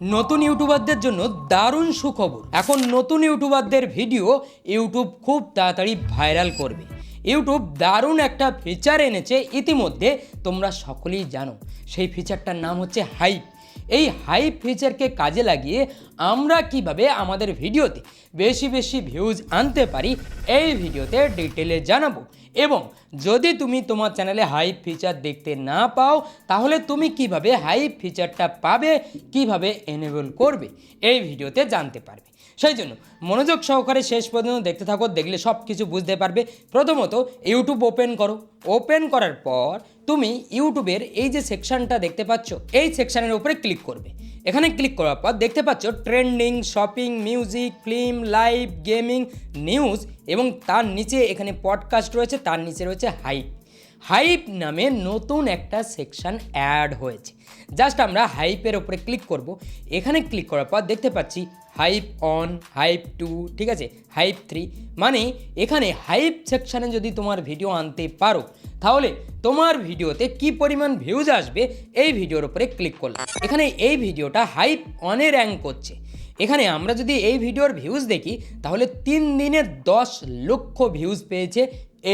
নতুন ইউটিউবারদের জন্য দারুণ সুখবর। এখন নতুন ইউটিউবারদের ভিডিও ইউটিউব খুব তাড়াতাড়ি ভাইরাল করবে। ইউটিউব দারুণ একটা ফিচার এনেছে, ইতিমধ্যে তোমরা সকলেই জানো। সেই ফিচারটার নাম হচ্ছে হাইপ। এই হাইপ ফিচারকে কাজে লাগিয়ে আমরা কিভাবে আমাদের ভিডিওতে বেশি বেশি ভিউজ আনতে পারি এই ভিডিওতে ডিটেলে জানাবো। এবং যদি তুমি তোমার চ্যানেলে হাইপ ফিচার দেখতে না পাও, তাহলে তুমি কিভাবে হাইপ ফিচারটা পাবে, কিভাবে এনেবল করবে এই ভিডিওতে জানতে পারবে। সেই জন্য মনোযোগ সহকারে শেষ পর্যন্ত দেখতে থাকো, দেখলে সব কিছু বুঝতে পারবে। প্রথমত ইউটিউব ওপেন করো। ওপেন করার পর তুমি ইউটিউবের এই যে সেকশনটা দেখতে পাচ্ছ, এই সেকশনের উপরে ক্লিক করবে। এখানে ক্লিক করার পর দেখতে পাচ্ছ trending, shopping, music, film, live, gaming, news এবং তার নিচে এখানে পডকাস্ট রয়েছে, তার নিচে রয়েছে হাইপ। হাইপ নামে নতুন একটা সেকশন অ্যাড হয়েছে। জাস্ট আমরা হাইপের ওপরে ক্লিক করব। এখানে ক্লিক করার পর দেখতে পাচ্ছি হাইপ অন, হাইপ 2, ঠিক আছে, হাইপ 3। মানে এখানে হাইপ সেকশানে যদি তোমার ভিডিও আনতে পারো, তাহলে তোমার ভিডিওতে কি পরিমাণ ভিউজ আসবে এই ভিডিওর উপরে ক্লিক করলাম। এখানে এই ভিডিওটা হাইপ অনে র্যাঙ্ক করছে। এখানে আমরা যদি এই ভিডিওর ভিউজ দেখি, তাহলে 3 দিনে 10 লক্ষ ভিউজ পেয়েছে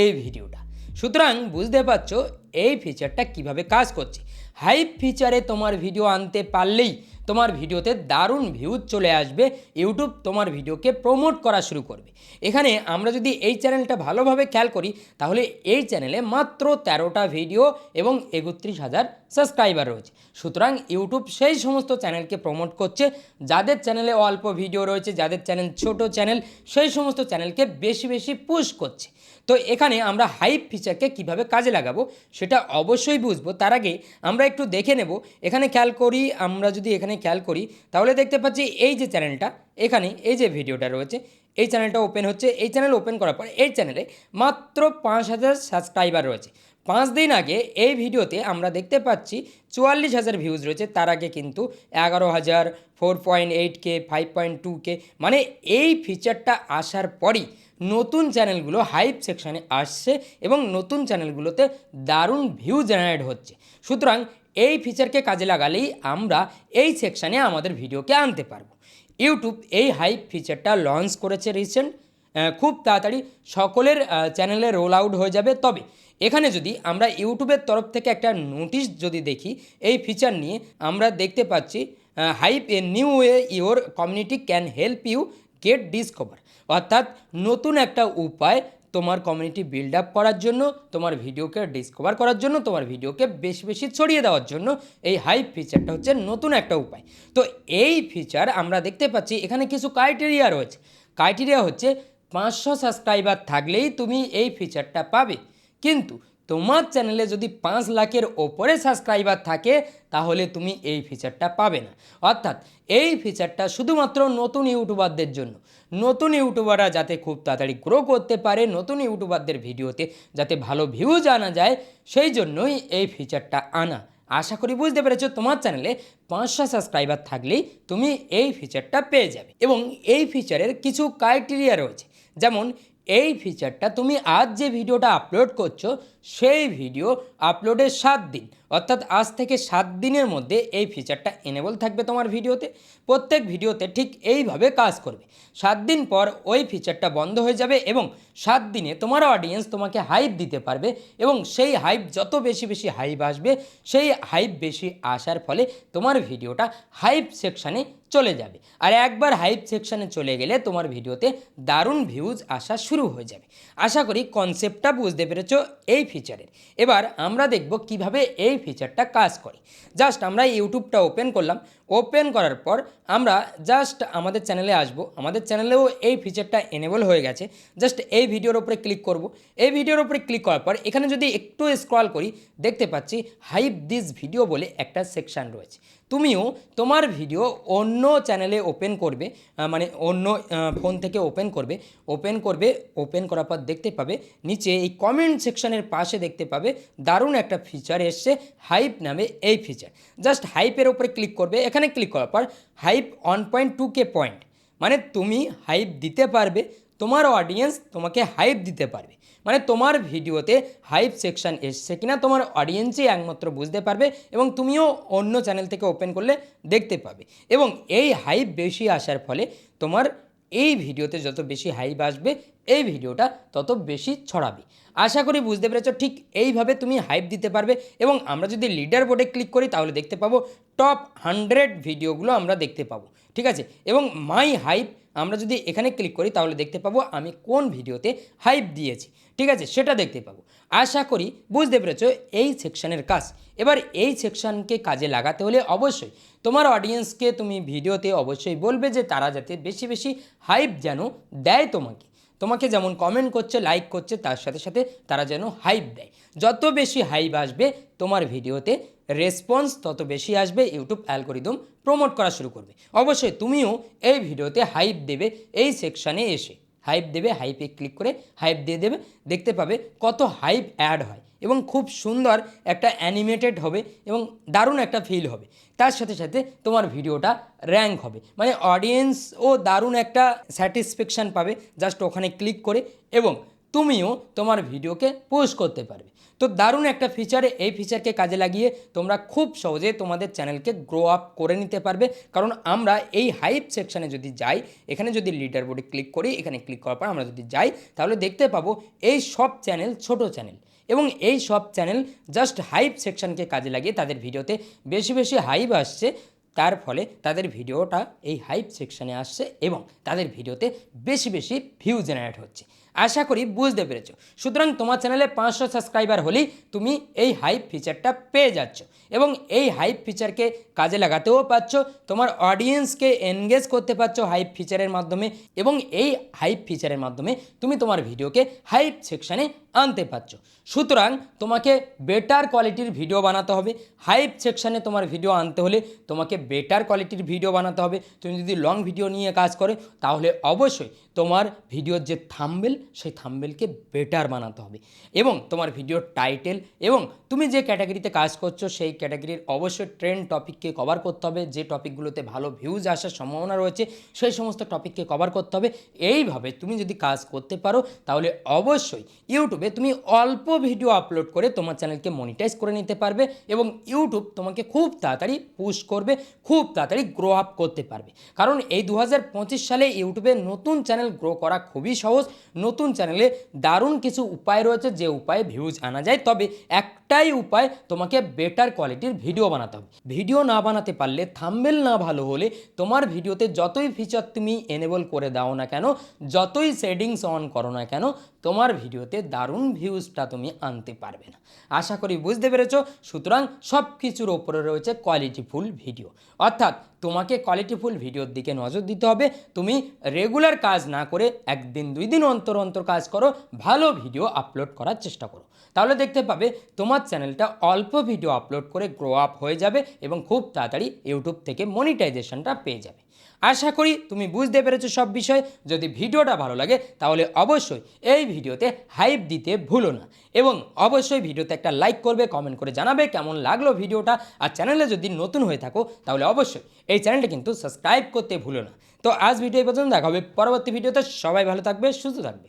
এই ভিডিওটা। সুতরাং বুঝতে পারছো এই ফিচারটা কিভাবে কাজ করছে। হাইপ ফিচারে তোমার ভিডিও আনতে পারলেই তোমার ভিডিওতে দারুণ ভিউজ চলে আসবে, ইউটিউব তোমার ভিডিওকে প্রমোট করা শুরু করবে। এখানে আমরা যদি এই চ্যানেলটা ভালোভাবে খেয়াল করি, তাহলে এই চ্যানেলে মাত্র 13টা ভিডিও এবং 31,000 সাবস্ক্রাইবার রয়েছে। সুতরাং ইউটিউব সেই সমস্ত চ্যানেলকে প্রমোট করছে যাদের চ্যানেলে অল্প ভিডিও রয়েছে, যাদের চ্যানেল ছোট চ্যানেল, সেই সমস্ত চ্যানেলকে বেশি বেশি পুশ করছে। তো এখানে আমরা হাইপ ফিচারকে কিভাবে কাজে লাগাবো সেটা অবশ্যই বুঝবো। তার আগে আমরা একটু দেখে নেব। এখানে খেয়াল করি, আমরা যদি এখানে খেয়াল করি, তাহলে দেখতে পাচ্ছি এই যে চ্যানেলটা, এখানে এই যে ভিডিওটা রয়েছে, এই চ্যানেলটা ওপেন হচ্ছে। এই চ্যানেল ওপেন করার পর এই চ্যানেলে মাত্র 5,000 সাবস্ক্রাইবার রয়েছে। 5 দিন আগে এই ভিডিওতে আমরা দেখতে পাচ্ছি 44,000 ভিউজ রয়েছে। তার আগে কিন্তু 11,000, 4.8K, 5.2K। মানে এই ফিচারটা আসার পরই নতুন চ্যানেলগুলো হাইপ সেকশানে আসছে এবং নতুন চ্যানেলগুলোতে দারুণ ভিউ জেনারেট হচ্ছে। সুতরাং এই ফিচারকে কাজে লাগালেই আমরা এই সেকশানে আমাদের ভিডিওকে আনতে পারবো। ইউটিউব এই হাইপ ফিচারটা লঞ্চ করেছে রিসেন্ট, খুব তাড়াতাড়ি সকলের চ্যানেলে রোল আউট হয়ে যাবে। তবে এখানে যদি আমরা ইউটিউবের তরফ থেকে একটা নোটিশ যদি দেখি এই ফিচার নিয়ে, আমরা দেখতে পাচ্ছি hype a new way your community can help you get discover. অর্থাৎ নতুন একটা উপায় তোমার কমিউনিটি বিল্ড আপ করার জন্য, তোমার ভিডিওকে ডিসকভার করার জন্য, তোমার ভিডিওকে বেশি বেশি ছড়িয়ে দেওয়ার জন্য এই হাইপ ফিচারটা হচ্ছে নতুন একটা উপায়। তো এই ফিচার আমরা দেখতে পাচ্ছি এখানে কিছু ক্রাইটেরিয়া রয়েছে। ক্রাইটেরিয়া হচ্ছে 500 সাবস্ক্রাইবার থাকলেই তুমি এই ফিচারটা পাবে। কিন্তু তোমার চ্যানেলে যদি 5 লাখের ওপরে সাবস্ক্রাইবার থাকে, তাহলে তুমি এই ফিচারটা পাবে না। অর্থাৎ এই ফিচারটা শুধুমাত্র নতুন ইউটিউবারদের জন্য। নতুন ইউটিউবাররা যাতে খুব তাড়াতাড়ি গ্রো করতে পারে, নতুন ইউটিউবারদের ভিডিওতে যাতে ভালো ভিউজ আনা যায়, সেই জন্যই এই ফিচারটা আনা। আশা করি বুঝতে পেরেছো। তোমার চ্যানেলে 500 সাবস্ক্রাইবার থাকলেই তুমি এই ফিচারটা পেয়ে যাবে। এবং এই ফিচারের কিছু ক্রাইটেরিয়া রয়েছে। যেমন এই ফিচারটা তুমি আজ যে ভিডিওটা আপলোড করছো, সেই ভিডিও আপলোডের 7 দিন, অর্থাৎ আজ থেকে 7 দিনের মধ্যে এই ফিচারটা এনেবল থাকবে তোমার ভিডিওতে। প্রত্যেক ভিডিওতে ঠিক এইভাবে কাজ করবে। 7 দিন পর ওই ফিচারটা বন্ধ হয়ে যাবে এবং 7 দিনে তোমার অডিয়েন্স তোমাকে হাইপ দিতে পারবে এবং সেই হাইপ যত বেশি বেশি হাইপ আসবে, সেই হাইপ বেশি আসার ফলে তোমার ভিডিওটা হাইপ সেকশানে চলে যাবে। আর একবার হাইপ সেকশানে চলে গেলে তোমার ভিডিওতে দারুণ ভিউজ আসা শুরু হয়ে যাবে। আশা করি কনসেপ্টটা বুঝতে পেরেছো এই ফিচারের। এবার আমরা দেখব কিভাবে এই ফিচারটা কাজ করে। জাস্ট আমরা ইউটিউবটা ওপেন করলাম। ওপেন করার পর আমরা জাস্ট আমাদের চ্যানেলে আসব। আমাদের চ্যানেলেও এই ফিচারটা এনেবল হয়ে গেছে। জাস্ট এই ভিডিওর উপরে ক্লিক করব। এই ভিডিওর উপরে ক্লিক করার পর এখানে যদি একটু স্ক্রল করি, দেখতে পাচ্ছি হাইপ দিস ভিডিও বলে একটা সেকশন রয়েছে। তুমিও তোমার ভিডিও অন্য চ্যানেলে ওপেন করবে, মানে অন্য ফোন থেকে ওপেন করবে। ওপেন করার পর দেখতে পাবে নিচে এই কমেন্ট সেকশনের পাশে দেখতে পাবে দারুণ একটা ফিচার এসছে, হাইপ নামে এই ফিচার। জাস্ট হাইপের ওপরে ক্লিক করবে। এখানে ক্লিক করার পর হাইপ 1.2K পয়েন্ট, মানে তুমি হাইপ দিতে পারবে, তোমার অডিয়েন্স তোমাকে হাইপ দিতে পারবে। মানে তোমার ভিডিওতে হাইপ সেকশন এসছে কিনা তোমার অডিয়েন্সই একমাত্র বুঝতে পারবে এবং তুমিও অন্য চ্যানেল থেকে ওপেন করলে দেখতে পাবে। এবং এই হাইপ বেশি আসার ফলে তোমার এই ভিডিওতে যত বেশি হাইপ আসবে এই ভিডিওটা তত বেশি ছড়াবে। আশা করি বুঝতে পেরেছো। ঠিক এইভাবে তুমি হাইপ দিতে পারবে। এবং আমরা যদি লিডার বোর্ডে ক্লিক করি তাহলে দেখতে পাবো টপ 100 ভিডিওগুলো আমরা দেখতে পাবো, ঠিক আছে। এবং মাই হাইপ আমরা যদি এখানে ক্লিক করি তাহলে দেখতে পাবো আমি কোন ভিডিওতে হাইপ দিয়েছি, ঠিক আছে, সেটা দেখতে পাবো। আশা করি বুঝতে পেরেছো এই সেকশনের কাজ। এবার এই সেকশনকে কাজে লাগাতে হলে অবশ্যই তোমার অডিয়েন্সকে তুমি ভিডিওতে অবশ্যই বলবে যে তারা যাতে বেশি বেশি হাইপ যেন দেয় তোমাকে যেমন কমেন্ট করছে, লাইক করছে, তার সাথে সাথে তারা যেন হাইপ দেয়। যত বেশি হাইপ আসবে তোমার ভিডিওতে রেসপন্স তত বেশি আসবে, ইউটিউব অ্যালগরিদম প্রমোট করা শুরু করবে। অবশ্যই তুমিও এই ভিডিওতে হাইপ দেবে, এই সেকশানে এসে হাইপ দেবে, হাইপে ক্লিক করে হাইপ দিয়ে দেবে, দেখতে পাবে কত হাইপ অ্যাড হয় এবং খুব সুন্দর একটা অ্যানিমেটেড হবে এবং দারুণ একটা ফিল হবে। তার সাথে সাথে তোমার ভিডিওটা র্যাঙ্ক হবে, মানে অডিয়েন্সও দারুণ একটা স্যাটিসফ্যাকশান পাবে জাস্ট ওখানে ক্লিক করে, এবং তুমিও তোমার ভিডিওকে পোস্ট করতে পারবে। তো দারুণ একটা ফিচারে, এই ফিচারকে কাজে লাগিয়ে তোমরা খুব সহজে তোমাদের চ্যানেলকে গ্রো আপ করে নিতে পারবে। কারণ আমরা এই হাইপ সেকশানে যদি যাই, এখানে যদি লিডার বোর্ডে ক্লিক করি, এখানে ক্লিক করার পর আমরা যদি যাই তাহলে দেখতে পাবো এই সব চ্যানেল ছোট চ্যানেল, এবং এই সব চ্যানেল জাস্ট হাইপ সেকশনকে কাজে লাগিয়ে তাদের ভিডিওতে বেশি বেশি হাইপ আসছে, তার ফলে তাদের ভিডিওটা এই হাইপ সেকশনে আসছে এবং তাদের ভিডিওতে বেশি বেশি ভিউ জেনারেট হচ্ছে। আশা করি বুঝতে পেরেছো। সুতরাং তোমার চ্যানেলে 500 সাবস্ক্রাইবার হলেই তুমি এই হাইপ ফিচারটা পেয়ে যাচ্ছ এবং এই হাইপ ফিচারকে কাজে লাগাতেও পারছো, তোমার অডিয়েন্সকে এনগেজ করতে পারছো হাইপ ফিচারের মাধ্যমে, এবং এই হাইপ ফিচারের মাধ্যমে তুমি তোমার ভিডিওকে হাইপ সেকশানে আনতে পারছো। সুতরাং তোমাকে বেটার কোয়ালিটির ভিডিও বানাতে হবে। হাইপ সেকশানে তোমার ভিডিও আনতে হলে তোমাকে বেটার কোয়ালিটির ভিডিও বানাতে হবে। তুমি যদি লং ভিডিও নিয়ে কাজ করো তাহলে অবশ্যই তোমার ভিডিওর যে থাম্বনেল, সেই থাম্বনেলকে বেটার বানাতে হবে, এবং তোমার ভিডিওর টাইটেল এবং তুমি যে ক্যাটাগরিতে কাজ করছো সেই ক্যাটাগরির অবশ্যই ট্রেন্ড টপিককে কভার করতে হবে। যে টপিকগুলোতে ভালো ভিউজ আসার সম্ভাবনা রয়েছে সেই সমস্ত টপিককে কভার করতে হবে। এইভাবে তুমি যদি কাজ করতে পারো তাহলে অবশ্যই ইউটিউবে তুমি অল্প ভিডিও আপলোড করে তোমার চ্যানেলকে মনিটাইজ করে নিতে পারবে এবং ইউটিউব তোমাকে খুব তাড়াতাড়ি পুশ করবে, খুব তাড়াতাড়ি গ্রো আপ করতে পারবে। কারণ এই 2025 সালে ইউটিউবে নতুন চ্যানেল গ্রো করা খুবই সহজ। নতুন চ্যানেলে দারুণ কিছু উপায় রয়েছে যে উপায়ে ভিউজ আনা যায়, তবে একটাই উপায়, তোমাকে বেটার কোয়ালিটির ভিডিও বানাতে হবে। ভিডিও না বানাতে পারলে, থাম্বনেল না ভালো হলে তোমার ভিডিওতে যতই ফিচার তুমি এনেবল করে দাও না কেন, যতই সেটিংস অন করো না কেন, তোমার ভিডিওতে দারুণ ভিউজটা তুমি আনতে পারবে না। আশা করি বুঝতে পেরেছো। সুতরাং সব কিছুর ওপরে রয়েছে কোয়ালিটিফুল ভিডিও, অর্থাৎ তোমাকে কোয়ালিটিফুল ভিডিওর দিকে নজর দিতে হবে। তুমি রেগুলার কাজ না করে একদিন 2 দিন অন্তর অন্তর কাজ করো, ভালো ভিডিও আপলোড করার চেষ্টা করো, তাহলে দেখতে পাবে তোমার চ্যানেলটা অল্প ভিডিও আপলোড করে গ্রো আপ হয়ে যাবে এবং খুব তাড়াতাড়ি ইউটিউব থেকে মনিটাইজেশনটা পেয়ে যাবে। আশা করি তুমি বুঝতে পেরেছো সব বিষয়। যদি ভিডিওটা ভালো লাগে তাহলে অবশ্যই এই ভিডিওতে হাইপ দিতে ভুলো না, এবং অবশ্যই ভিডিওতে একটা লাইক করবে, কমেন্ট করে জানাবে কেমন লাগলো ভিডিওটা। আর চ্যানেলে যদি নতুন হয়ে থাকো তাহলে অবশ্যই এই চ্যানেলটা কিন্তু সাবস্ক্রাইব করতে ভুলো না। তো আজ ভিডিও এই পর্যন্ত, দেখা হবে পরবর্তী ভিডিওতে। সবাই ভালো থাকবে, সুস্থ থাকবে।